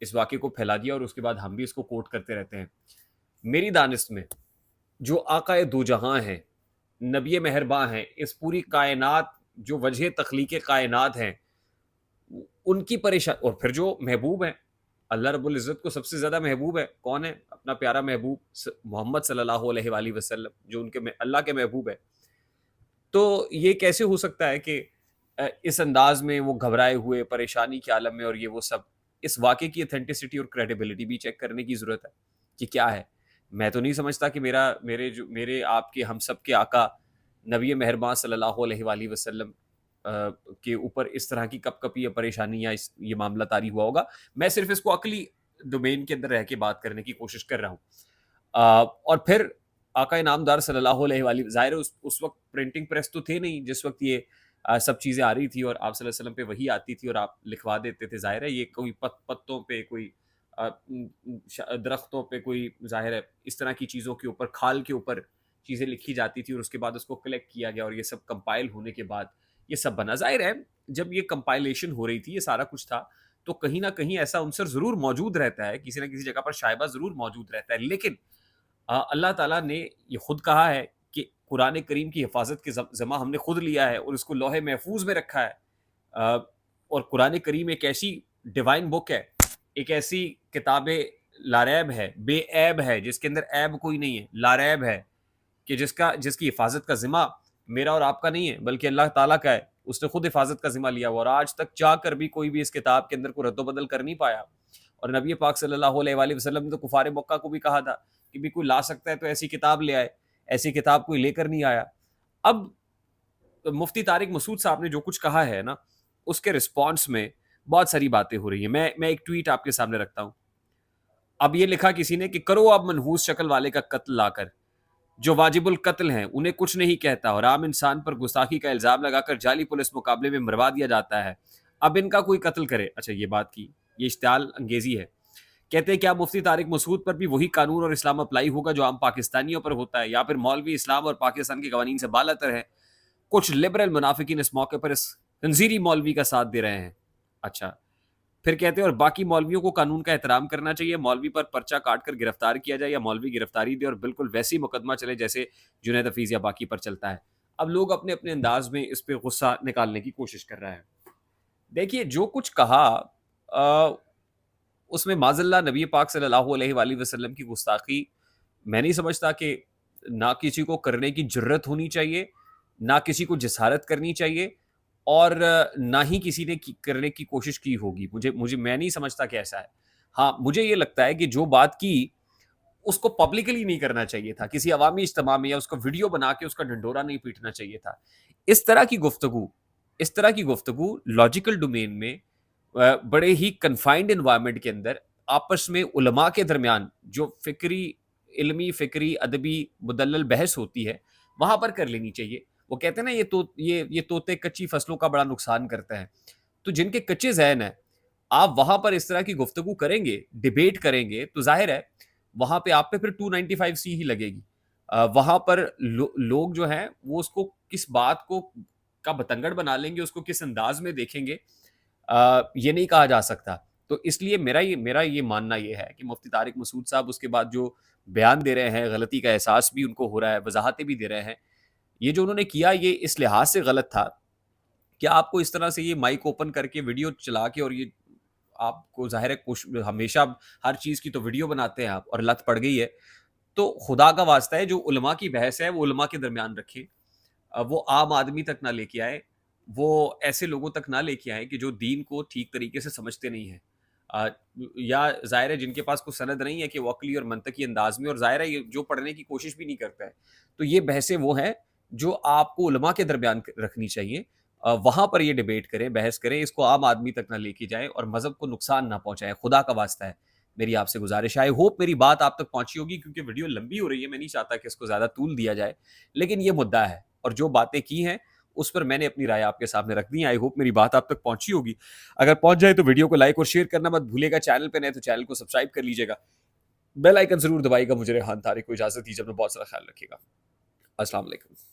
اس واقعے کو پھیلا دیا اور اس کے بعد ہم بھی اس کو کوٹ کرتے رہتے ہیں. میری دانست میں جو آقائے دو جہاں ہیں، نبی مہرباں ہیں، اس پوری کائنات جو وجہ تخلیق کائنات ہیں، ان کی پریشان، اور پھر جو محبوب ہیں، اللہ رب العزت کو سب سے زیادہ محبوب ہے کون ہے؟ اپنا پیارا محبوب محمد صلی اللہ علیہ وآلہ وسلم، جو ان کے اللہ کے محبوب ہے. تو یہ کیسے ہو سکتا ہے کہ اس انداز میں وہ گھبرائے ہوئے پریشانی کے عالم میں، اور یہ وہ سب، اس واقعے کی اتھینٹسٹی اور کریڈیبلٹی بھی چیک کرنے کی ضرورت ہے کہ کیا ہے. میں تو نہیں سمجھتا کہ میرے آپ کے ہم سب کے آقا نبی مہربان صلی اللہ علیہ وآلہ وسلم کے اوپر اس طرح کی کپ کپی یا پریشانی یا یہ معاملہ طاری ہوا ہوگا. میں صرف اس کو عقلی ڈومین کے اندر رہ کے بات کرنے کی کوشش کر رہا ہوں. اور پھر آقا نامدار صلی اللہ علیہ وآلہ، ظاہر اس وقت پرنٹنگ پریس تو تھے نہیں جس وقت یہ سب چیزیں آ رہی تھی اور آپ صلی اللہ علیہ وسلم پہ وہی آتی تھی اور آپ لکھوا دیتے تھے. ظاہر ہے یہ کوئی پتوں پہ، کوئی درختوں پہ، کوئی ظاہر ہے اس طرح کی چیزوں کے اوپر، کھال کے اوپر چیزیں لکھی جاتی تھی اور اس کے بعد اس کو کلیکٹ کیا گیا اور یہ سب کمپائل ہونے کے بعد یہ سب بنا. ظاہر ہے جب یہ کمپائلیشن ہو رہی تھی، یہ سارا کچھ تھا، تو کہیں نہ کہیں ایسا عنصر ضرور موجود رہتا ہے، کسی نہ کسی جگہ پر شائبہ ضرور موجود رہتا ہے. لیکن اللہ تعالیٰ نے یہ خود کہا ہے کہ قرآن کریم کی حفاظت کے ذمہ ہم نے خود لیا ہے اور اس کو لوح محفوظ میں رکھا ہے. اور قرآن کریم ایک ایسی ڈیوائن بک ہے، ایک ایسی کتاب لاریب ہے، بے عیب ہے، جس کے اندر عیب کوئی نہیں ہے، لاریب ہے، کہ جس کی حفاظت کا ذمہ میرا اور آپ کا نہیں ہے بلکہ اللہ تعالیٰ کا ہے. اس نے خود حفاظت کا ذمہ لیا ہوا، اور آج تک چاہ کر بھی کوئی بھی اس کتاب کے اندر کوئی رد و بدل کر نہیں پایا. اور نبی پاک صلی اللہ علیہ وآلہ وسلم نے تو کفار مکہ کو بھی کہا تھا کہ بھی کوئی لا سکتا ہے تو ایسی کتاب لے آئے. ایسی کتاب کوئی لے کر نہیں آیا. اب مفتی طارق مسعود صاحب نے جو کچھ کہا ہے نا، اس کے رسپانس میں بہت ساری باتیں ہو رہی ہیں. میں ایک ٹویٹ آپ کے سامنے رکھتا ہوں. اب یہ لکھا کسی نے کہ کرو اب منحوس شکل والے کا قتل لا کر، جو واجب القتل ہیں انہیں کچھ نہیں کہتا اور عام انسان پر گستاخی کا الزام لگا کر جعلی پولیس مقابلے میں مروا دیا جاتا ہے. اب ان کا کوئی قتل کرے. اچھا یہ بات کی، یہ اشتعال انگیزی ہے. کہتے ہیں کیا مفتی طارق مسعود پر بھی وہی قانون اور اسلام اپلائی ہوگا جو عام پاکستانیوں پر ہوتا ہے، یا پھر مولوی اسلام اور پاکستان کے قوانین سے بالاتر ہے؟ کچھ لبرل منافقین اس موقع پر اس خنزیری مولوی کا ساتھ دے رہے ہیں. اچھا پھر کہتے ہیں اور باقی مولویوں کو قانون کا احترام کرنا چاہیے، مولوی پر پرچہ کاٹ کر گرفتار کیا جائے یا مولوی گرفتاری دے اور بالکل ویسی مقدمہ چلے جیسے جنید حفیظ یا باقی پر چلتا ہے. اب لوگ اپنے اپنے انداز میں اس پہ غصہ نکالنے کی کوشش کر رہے ہیں. دیکھیے جو کچھ کہا اس میں معاذ اللہ نبی پاک صلی اللہ علیہ وآلہ وسلم کی گستاخی میں نہیں سمجھتا کہ نہ کسی کو کرنے کی جرت ہونی چاہیے، نہ کسی کو جسارت کرنی چاہیے، اور نہ ہی کسی نے کرنے کی کوشش کی ہوگی. میں نہیں سمجھتا کہ ایسا ہے. ہاں مجھے یہ لگتا ہے کہ جو بات کی اس کو پبلکلی نہیں کرنا چاہیے تھا، کسی عوامی اجتماع میں یا اس کو ویڈیو بنا کے اس کا ڈنڈورا نہیں پیٹنا چاہیے تھا. اس طرح کی گفتگو لاجیکل ڈومین میں بڑے ہی کنفائنڈ انوائرمنٹ کے اندر آپس میں علماء کے درمیان جو علمی فکری ادبی مدلل بحث ہوتی ہے وہاں پر کر لینی چاہیے. وہ کہتے ہیں نا یہ طوطے کچی فصلوں کا بڑا نقصان کرتا ہے. تو جن کے کچے ذہن ہیں، آپ وہاں پر اس طرح کی گفتگو کریں گے، ڈیبیٹ کریں گے، تو ظاہر ہے وہاں پہ آپ پہ پھر 295C ہی لگے گی. وہاں پر لوگ جو ہیں وہ اس کو کس بات کو کا بتنگڑ بنا لیں گے، اس کو کس انداز میں دیکھیں گے، یہ نہیں کہا جا سکتا. تو اس لیے میرا یہ ماننا یہ ہے کہ مفتی طارق مسعود صاحب اس کے بعد جو بیان دے رہے ہیں، غلطی کا احساس بھی ان کو ہو رہا ہے، وضاحتیں بھی دے رہے ہیں. یہ جو انہوں نے کیا یہ اس لحاظ سے غلط تھا کہ آپ کو اس طرح سے یہ مائک اوپن کر کے ویڈیو چلا کے، اور یہ آپ کو ظاہر ہے ہمیشہ ہر چیز کی تو ویڈیو بناتے ہیں آپ، اور لت پڑ گئی ہے. تو خدا کا واسطہ ہے جو علماء کی بحث ہے وہ علماء کے درمیان رکھیں، وہ عام آدمی تک نہ لے کے آئے، وہ ایسے لوگوں تک نہ لے کے آئیں کہ جو دین کو ٹھیک طریقے سے سمجھتے نہیں ہیں، یا ظاہر ہے جن کے پاس کوئی سند نہیں ہے کہ وہ عقلی اور منطقی انداز میں، اور ظاہر ہے یہ جو پڑھنے کی کوشش بھی نہیں کرتا ہے. تو یہ بحثیں وہ ہیں جو آپ کو علماء کے درمیان رکھنی چاہیے. وہاں پر یہ ڈیبیٹ کریں، بحث کریں، اس کو عام آدمی تک نہ لے کے جائیں اور مذہب کو نقصان نہ پہنچائیں. خدا کا واسطہ ہے میری آپ سے گزارش ہے. آئی ہوپ میری بات آپ تک پہنچی ہوگی، کیونکہ ویڈیو لمبی ہو رہی ہے، میں نہیں چاہتا کہ اس کو زیادہ طول دیا جائے، لیکن یہ مدعا ہے اور جو باتیں کی ہیں اس پر میں نے اپنی رائے آپ کے سامنے رکھ دی. آئی ہوپ میری بات آپ تک پہنچی ہوگی. اگر پہنچ جائے تو ویڈیو کو لائک اور شیئر کرنا مت بھولے گا. چینل پہ نئے تو چینل کو سبسکرائب کر لیجیے گا، بیل آئیکن ضرور دبائیے گا. مجھے ریحان طارق کو اجازت دیجیے، اپنا بہت سارا خیال رکھیے گا. السلام علیکم.